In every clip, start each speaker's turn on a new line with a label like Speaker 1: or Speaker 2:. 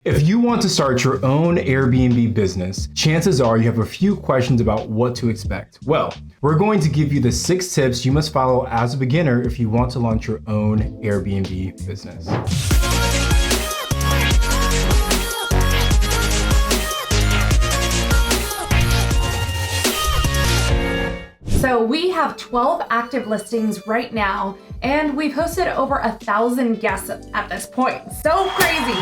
Speaker 1: If you want to start your own Airbnb business, chances are you have a few questions about what to expect. Well, we're going to give you the 6 tips you must follow as a beginner if you want to launch your own Airbnb business.
Speaker 2: So we have 12 active listings right now, and we've hosted over 1,000 guests at this point. So crazy.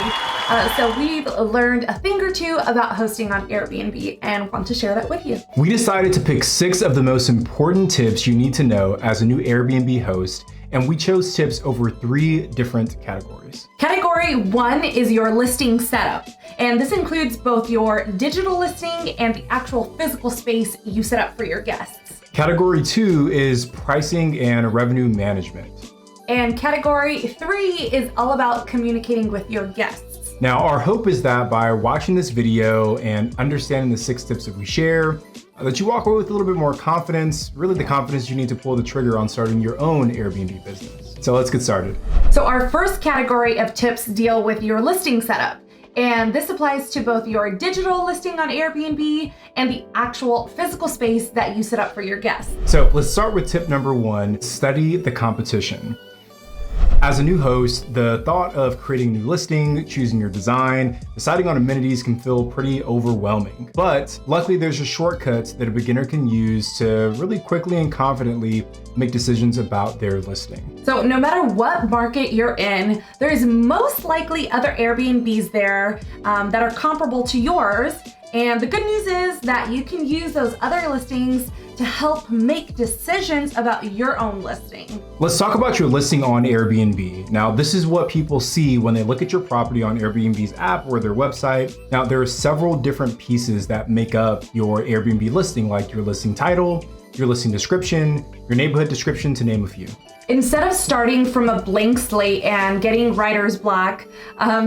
Speaker 2: So we've learned a thing or two about hosting on Airbnb and want to share that with you.
Speaker 1: We decided to pick 6 of the most important tips you need to know as a new Airbnb host, and we chose tips over 3 different categories.
Speaker 2: Category 1 is your listing setup, and this includes both your digital listing and the actual physical space you set up for your guests.
Speaker 1: Category 2 is pricing and revenue management.
Speaker 2: And category 3 is all about communicating with your guests.
Speaker 1: Now, our hope is that by watching this video and understanding the 6 tips that we share, that you walk away with a little bit more confidence, really the confidence you need to pull the trigger on starting your own Airbnb business. So let's get started.
Speaker 2: So our first category of tips deal with your listing setup. And this applies to both your digital listing on Airbnb and the actual physical space that you set up for your guests.
Speaker 1: So let's start with tip number 1, study the competition. As a new host, the thought of creating a new listing, choosing your design, deciding on amenities can feel pretty overwhelming. But luckily there's a shortcut that a beginner can use to really quickly and confidently make decisions about their listing.
Speaker 2: So no matter what market you're in, there's most likely other Airbnbs there that are comparable to yours. And the good news is that you can use those other listings to help make decisions about your own listing.
Speaker 1: Let's talk about your listing on Airbnb. Now, this is what people see when they look at your property on Airbnb's app or their website. Now, there are several different pieces that make up your Airbnb listing, like your listing title, your listing description, your neighborhood description, to name a few.
Speaker 2: Instead of starting from a blank slate and getting writer's block,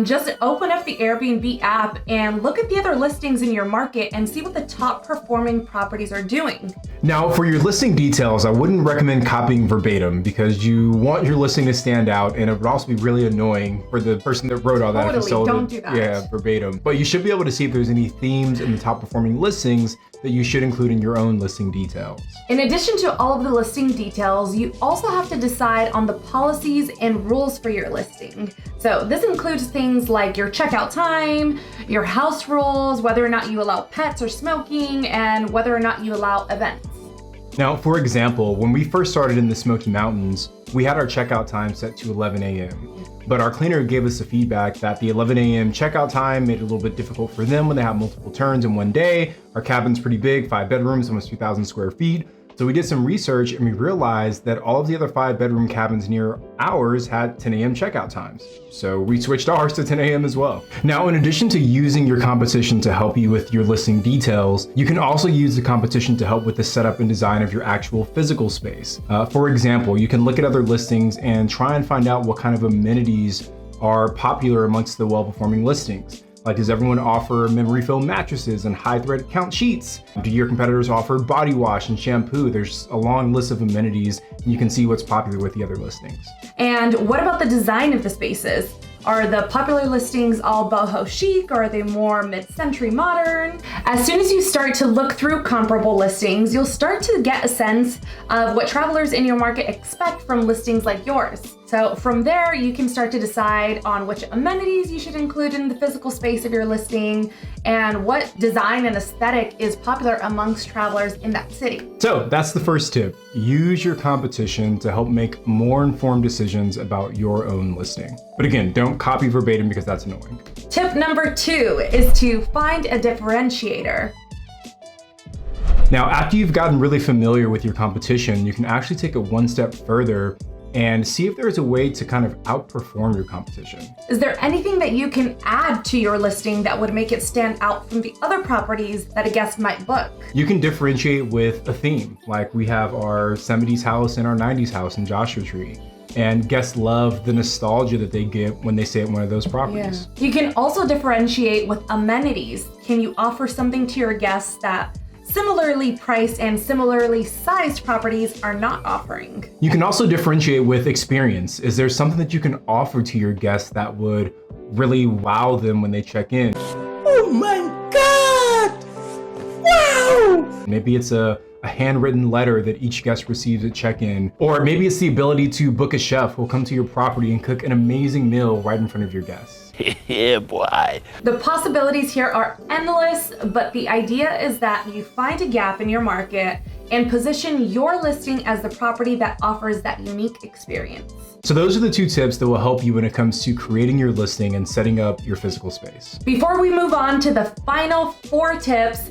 Speaker 2: just open up the Airbnb app and look at the other listings in your market and see what the top performing properties are doing.
Speaker 1: Now, for your listing details, I wouldn't recommend copying verbatim because you want your listing to stand out, and it would also be really annoying for the person that wrote all that.
Speaker 2: Totally,
Speaker 1: if you sold
Speaker 2: don't
Speaker 1: it,
Speaker 2: do that.
Speaker 1: Yeah, verbatim. But you should be able to see if there's any themes in the top performing listings that you should include in your own listing details.
Speaker 2: In addition to all of the listing details, you also have to decide on the policies and rules for your listing. So this includes things like your checkout time, your house rules, whether or not you allow pets or smoking, and whether or not you allow events.
Speaker 1: Now, for example, when we first started in the Smoky Mountains, we had our checkout time set to 11 a.m. But our cleaner gave us the feedback that the 11 a.m. checkout time made it a little bit difficult for them when they have multiple turns in one day. Our cabin's pretty big, 5 bedrooms, almost 2,000 square feet. So we did some research and we realized that all of the other 5-bedroom cabins near ours had 10 a.m. checkout times. So we switched ours to 10 a.m. as well. Now, in addition to using your competition to help you with your listing details, you can also use the competition to help with the setup and design of your actual physical space. For example, you can look at other listings and try and find out what kind of amenities are popular amongst the well-performing listings. Like, does everyone offer memory foam mattresses and high thread count sheets? Do your competitors offer body wash and shampoo? There's a long list of amenities, and you can see what's popular with the other listings.
Speaker 2: And what about the design of the spaces? Are the popular listings all boho chic, or are they more mid-century modern? As soon as you start to look through comparable listings, you'll start to get a sense of what travelers in your market expect from listings like yours. So from there, you can start to decide on which amenities you should include in the physical space of your listing and what design and aesthetic is popular amongst travelers in that city.
Speaker 1: So that's the first tip. Use your competition to help make more informed decisions about your own listing. But again, don't copy verbatim because that's annoying.
Speaker 2: Tip number 2 is to find a differentiator.
Speaker 1: Now, after you've gotten really familiar with your competition, you can actually take it one step further and see if there's a way to kind of outperform your competition.
Speaker 2: Is there anything that you can add to your listing that would make it stand out from the other properties that a guest might book?
Speaker 1: You can differentiate with a theme. Like, we have our 70s house and our 90s house in Joshua Tree. And guests love the nostalgia that they get when they stay at one of those properties.
Speaker 2: Yeah. You can also differentiate with amenities. Can you offer something to your guests that similarly priced and similarly sized properties are not offering.
Speaker 1: You can also differentiate with experience. Is there something that you can offer to your guests that would really wow them when they check in?
Speaker 3: Oh my God! Wow!
Speaker 1: Maybe it's a handwritten letter that each guest receives at check-in, or maybe it's the ability to book a chef who will come to your property and cook an amazing meal right in front of your guests.
Speaker 3: Yeah, boy.
Speaker 2: The possibilities here are endless, but the idea is that you find a gap in your market and position your listing as the property that offers that unique experience.
Speaker 1: So those are the 2 tips that will help you when it comes to creating your listing and setting up your physical space.
Speaker 2: Before we move on to the final 4 tips,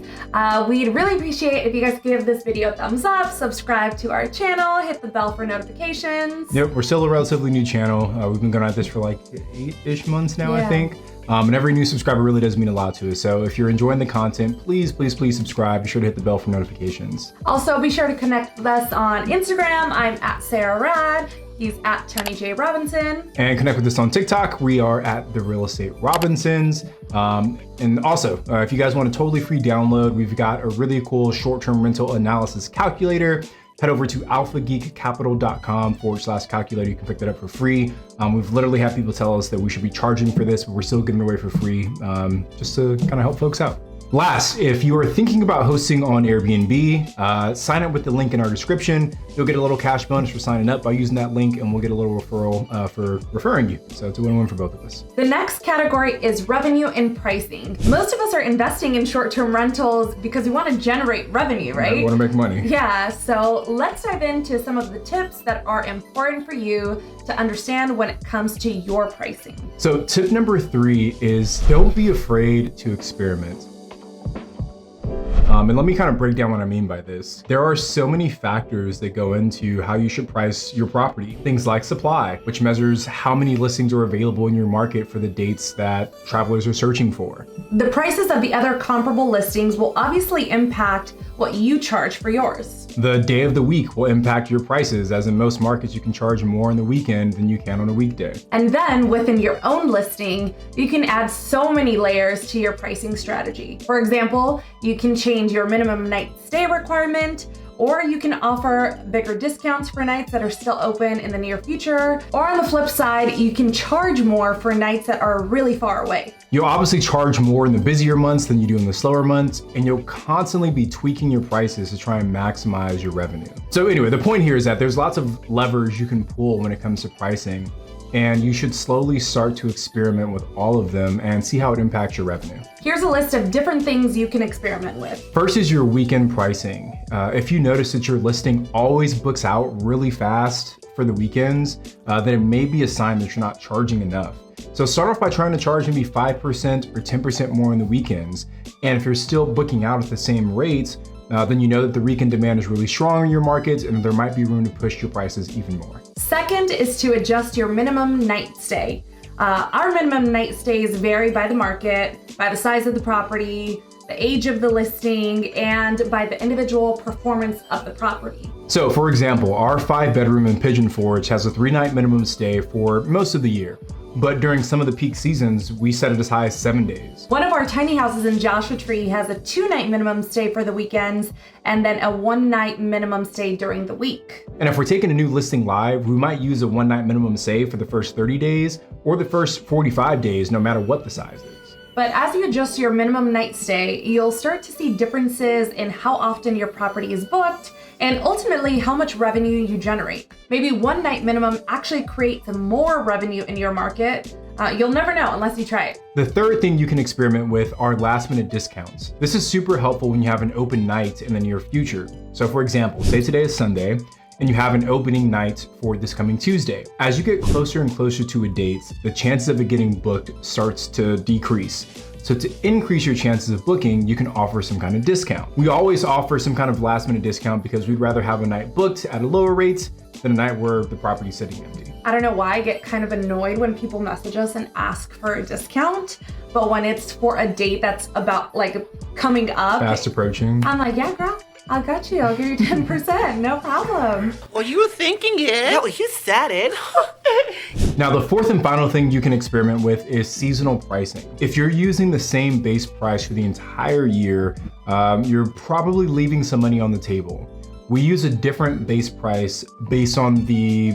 Speaker 2: we'd really appreciate if you guys give this video a thumbs up, subscribe to our channel, hit the bell for notifications.
Speaker 1: Yep, we're still a relatively new channel. We've been going at this for like 8-ish months now,
Speaker 2: Yeah.
Speaker 1: I think. And every new subscriber really does mean a lot to us. So if you're enjoying the content, please subscribe. Be sure to hit the bell for notifications.
Speaker 2: Also, be sure to connect with us on Instagram. I'm at Sarah Rad. He's at Tony J. Robinson.
Speaker 1: And connect with us on TikTok. We are at The Real Estate Robinsons. And also, if you guys want a totally free download, we've got a really cool short-term rental analysis calculator. Head over to alphageekcapital.com/calculator. You can pick that up for free. We've literally had people tell us that we should be charging for this, but we're still giving it away for free, just to kind of help folks out. Last, if you are thinking about hosting on Airbnb, sign up with the link in our description. You'll get a little cash bonus for signing up by using that link, and we'll get a little referral for referring you. So it's a win-win for both of us.
Speaker 2: The next category is revenue and pricing. Most of us are investing in short-term rentals because we want to generate revenue, right?
Speaker 1: We want to make money.
Speaker 2: Yeah, so let's dive into some of the tips that are important for you to understand when it comes to your pricing.
Speaker 1: So tip number 3 is don't be afraid to experiment. And let me kind of break down what I mean by this. There are so many factors that go into how you should price your property. Things like supply, which measures how many listings are available in your market for the dates that travelers are searching for.
Speaker 2: The prices of the other comparable listings will obviously impact what you charge for yours.
Speaker 1: The day of the week will impact your prices, as in most markets you can charge more on the weekend than you can on a weekday.
Speaker 2: And then within your own listing, you can add so many layers to your pricing strategy. For example, you can change your minimum night stay requirement, or you can offer bigger discounts for nights that are still open in the near future. Or on the flip side, you can charge more for nights that are really far away.
Speaker 1: You'll obviously charge more in the busier months than you do in the slower months, and you'll constantly be tweaking your prices to try and maximize your revenue. So anyway, the point here is that there's lots of levers you can pull when it comes to pricing, and you should slowly start to experiment with all of them and see how it impacts your revenue.
Speaker 2: Here's a list of different things you can experiment with.
Speaker 1: First is your weekend pricing. If you notice that your listing always books out really fast for the weekends, then it may be a sign that you're not charging enough. So start off by trying to charge maybe 5% or 10% more on the weekends. And if you're still booking out at the same rates, then you know that the weekend demand is really strong in your markets and there might be room to push your prices even more.
Speaker 2: Second is to adjust your minimum night stay. Our minimum night stays vary by the market, by the size of the property, the age of the listing, and by the individual performance of the property.
Speaker 1: So for example, our 5-bedroom in Pigeon Forge has a 3-night minimum stay for most of the year. But during some of the peak seasons, we set it as high as 7 days.
Speaker 2: One of our tiny houses in Joshua Tree has a 2-night minimum stay for the weekends and then a 1-night minimum stay during the week.
Speaker 1: And if we're taking a new listing live, we might use a 1-night minimum stay for the first 30 days or the first 45 days, no matter what the size is.
Speaker 2: But as you adjust your minimum night stay, you'll start to see differences in how often your property is booked and ultimately how much revenue you generate. Maybe 1-night minimum actually creates more revenue in your market. You'll never know unless you try it.
Speaker 1: The third thing you can experiment with are last-minute discounts. This is super helpful when you have an open night in the near future. So for example, say today is Sunday, and you have an opening night for this coming Tuesday. As you get closer and closer to a date, the chances of it getting booked starts to decrease. So to increase your chances of booking, you can offer some kind of discount. We always offer some kind of last minute discount because we'd rather have a night booked at a lower rate than a night where the property's sitting empty.
Speaker 2: I don't know why I get kind of annoyed when people message us and ask for a discount, but when it's for a date that's about like coming up,
Speaker 1: Fast approaching.
Speaker 2: I'm like, yeah, girl, I got you. I'll give you 10%, no problem.
Speaker 3: Well, you were thinking it.
Speaker 4: Yeah, well, you said it.
Speaker 1: Now, the fourth and final thing you can experiment with is seasonal pricing. If you're using the same base price for the entire year, you're probably leaving some money on the table. We use a different base price based on the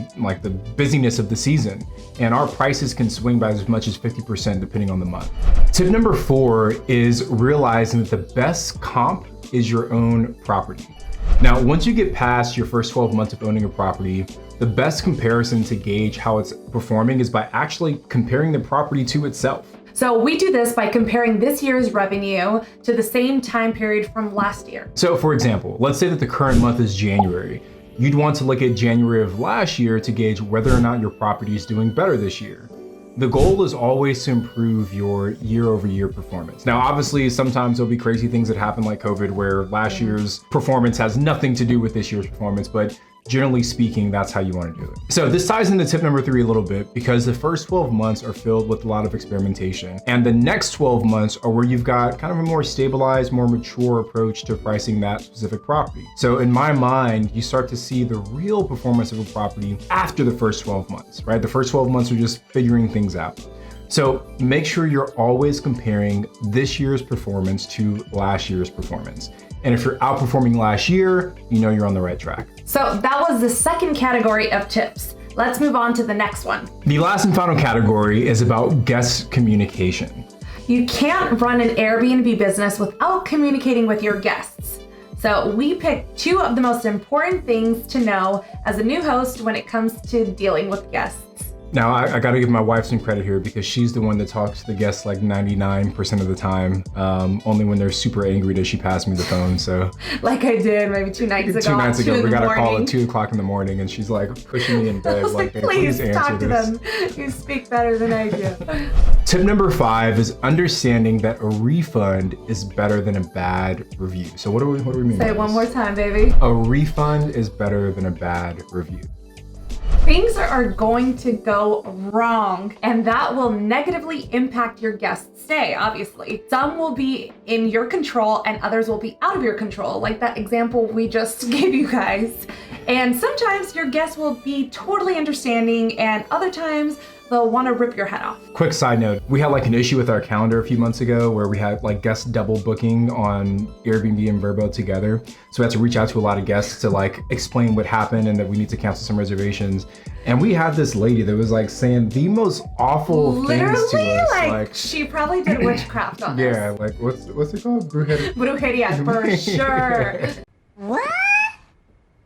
Speaker 1: busyness of the season, and our prices can swing by as much as 50% depending on the month. Tip number 4 is realizing that the best comp is your own property. Now, once you get past your first 12 months of owning a property, the best comparison to gauge how it's performing is by actually comparing the property to itself.
Speaker 2: So we do this by comparing this year's revenue to the same time period from last year.
Speaker 1: So for example, let's say that the current month is January. You'd want to look at January of last year to gauge whether or not your property is doing better this year. The goal is always to improve your year-over-year performance. Now, obviously, sometimes there'll be crazy things that happen like COVID where last year's performance has nothing to do with this year's performance, but generally speaking, that's how you want to do it. So this ties into tip number 3 a little bit because the first 12 months are filled with a lot of experimentation. And the next 12 months are where you've got kind of a more stabilized, more mature approach to pricing that specific property. So in my mind, you start to see the real performance of a property after the first 12 months, right? The first 12 months are just figuring things out. So make sure you're always comparing this year's performance to last year's performance. And if you're outperforming last year, you know you're on the right track.
Speaker 2: So that was the second category of tips. Let's move on to the next one.
Speaker 1: The last and final category is about guest communication.
Speaker 2: You can't run an Airbnb business without communicating with your guests. So we picked 2 of the most important things to know as a new host when it comes to dealing with guests.
Speaker 1: Now, I gotta give my wife some credit here because she's the one that talks to the guests like 99% of the time. Only when they're super angry does she pass me the phone, so.
Speaker 2: Like I did maybe 2 nights ago.
Speaker 1: 2 nights ago, we got a call
Speaker 2: morning.
Speaker 1: at 2 o'clock in the morning and she's like pushing me in bed.
Speaker 2: I was like,
Speaker 1: "Hey,
Speaker 2: please
Speaker 1: answer
Speaker 2: talk to
Speaker 1: this."
Speaker 2: them. You speak better than I do.
Speaker 1: Tip number 5 is understanding that a refund is better than a bad review. So what do we mean?
Speaker 2: Say
Speaker 1: by
Speaker 2: it one
Speaker 1: this?
Speaker 2: more time, baby.
Speaker 1: A refund is better than a bad review.
Speaker 2: Things are going to go wrong, and that will negatively impact your guest's stay, obviously. Some will be in your control and others will be out of your control, like that example we just gave you guys. And sometimes your guests will be totally understanding, and other times they'll want to rip your head off.
Speaker 1: Quick side note, we had like an issue with our calendar a few months ago where we had like guest double booking on Airbnb and Vrbo together. So we had to reach out to a lot of guests to like explain what happened and that we need to cancel some reservations. And we had this lady that was like saying the most awful things to us.
Speaker 2: Like she probably did witchcraft on us.
Speaker 1: Yeah, like what's it called?
Speaker 2: Brujeria, for sure.
Speaker 3: What?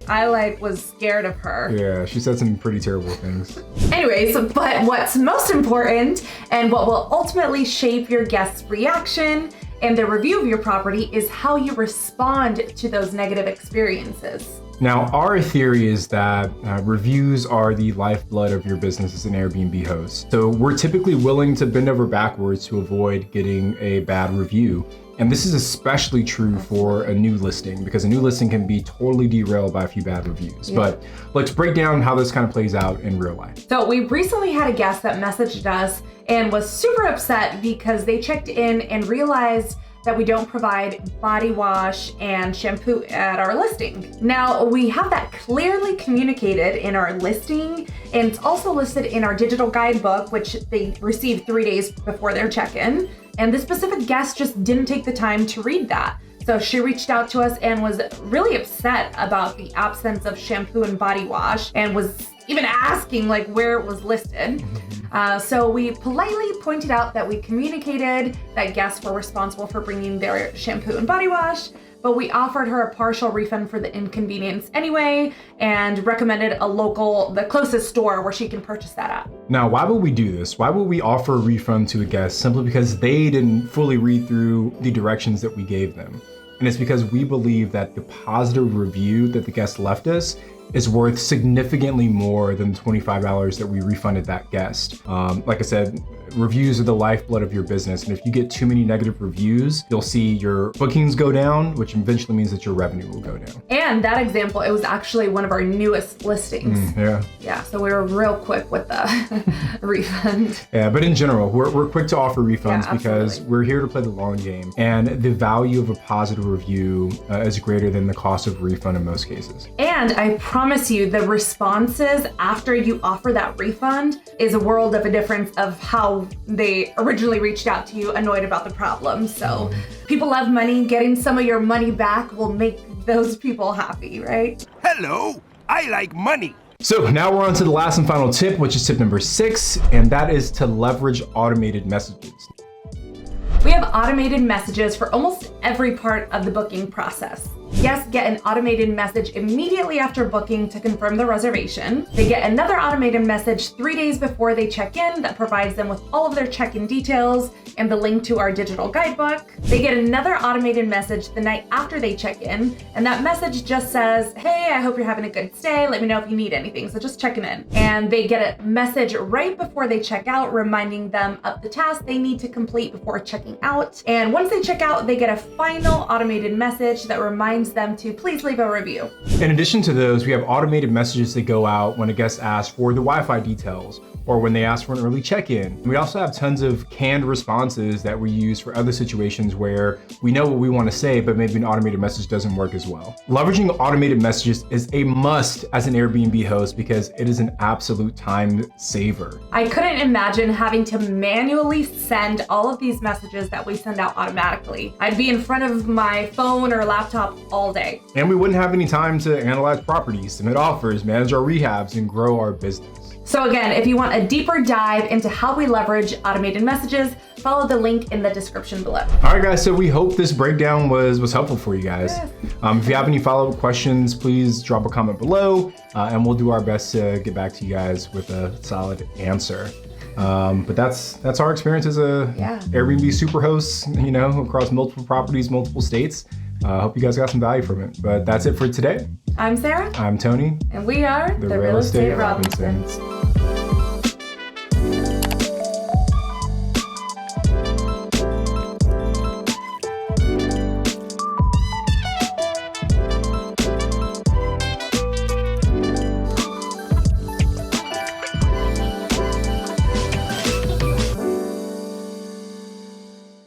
Speaker 2: I was scared of her.
Speaker 1: Yeah, she said some pretty terrible things.
Speaker 2: Anyways, but what's most important and what will ultimately shape your guest's reaction and their review of your property is how you respond to those negative experiences.
Speaker 1: Now, our theory is that reviews are the lifeblood of your business as an Airbnb host. So we're typically willing to bend over backwards to avoid getting a bad review. And this is especially true for a new listing because a new listing can be totally derailed by a few bad reviews. Yeah. But let's break down how this kind of plays out in real life.
Speaker 2: So we recently had a guest that messaged us and was super upset because they checked in and realized that we don't provide body wash and shampoo at our listing. Now, we have that clearly communicated in our listing, and it's also listed in our digital guidebook, which they received 3 days before their check-in. And this specific guest just didn't take the time to read that. So she reached out to us and was really upset about the absence of shampoo and body wash and was even asking where it was listed. So we politely pointed out that we communicated that guests were responsible for bringing their shampoo and body wash, but we offered her a partial refund for the inconvenience anyway and recommended the closest store where she can purchase that at.
Speaker 1: Now, why would we do this? Why would we offer a refund to a guest simply because they didn't fully read through the directions that we gave them? And it's because we believe that the positive review that the guest left us is worth significantly more than the $25 that we refunded that guest. Like I said, reviews are the lifeblood of your business. And if you get too many negative reviews, you'll see your bookings go down, which eventually means that your revenue will go down.
Speaker 2: And that example, it was actually one of our newest listings.
Speaker 1: Yeah,
Speaker 2: so we were real quick with the refund.
Speaker 1: Yeah, but in general, we're quick to offer refunds because
Speaker 2: absolutely.
Speaker 1: we're here to play the long game. And the value of a positive review is greater than the cost of refund in most cases.
Speaker 2: And I promise you, the responses after you offer that refund is a world of a difference of how they originally reached out to you, annoyed about the problem. So people love money. Getting some of your money back will make those people happy, right?
Speaker 3: Hello, I like money.
Speaker 1: So now we're on to the last and final tip, which is tip number 6, and that is to leverage automated messages.
Speaker 2: We have automated messages for almost every part of the booking process. Guests get an automated message immediately after booking to confirm the reservation. They get another automated message 3 days before they check in that provides them with all of their check-in details and the link to our digital guidebook. They get another automated message the night after they check in, and that message just says, hey, I hope you're having a good stay. Let me know if you need anything. So just checking in. And they get a message right before they check out, reminding them of the task they need to complete before checking out. And once they check out, they get a final automated message that reminds them to please leave a review.
Speaker 1: In addition to those, we have automated messages that go out when a guest asks for the Wi-Fi details or when they ask for an early check-in. We also have tons of canned responses that we use for other situations where we know what we want to say, but maybe an automated message doesn't work as well. Leveraging automated messages is a must as an Airbnb host because it is an absolute time saver.
Speaker 2: I couldn't imagine having to manually send all of these messages that we send out automatically. I'd be in front of my phone or laptop all day.
Speaker 1: And we wouldn't have any time to analyze properties, submit offers, manage our rehabs, and grow our business.
Speaker 2: So again, if you want a deeper dive into how we leverage automated messages, follow the link in the description below.
Speaker 1: All right, guys, so we hope this breakdown was helpful for you guys. If you have any follow-up questions, please drop a comment below, and we'll do our best to get back to you guys with a solid answer. But that's our experience as a Airbnb superhost, across multiple properties, multiple states. I hope you guys got some value from it. But that's it for today.
Speaker 2: I'm Sarah.
Speaker 1: I'm Tony.
Speaker 2: And we are
Speaker 1: the Real Estate Robinsons.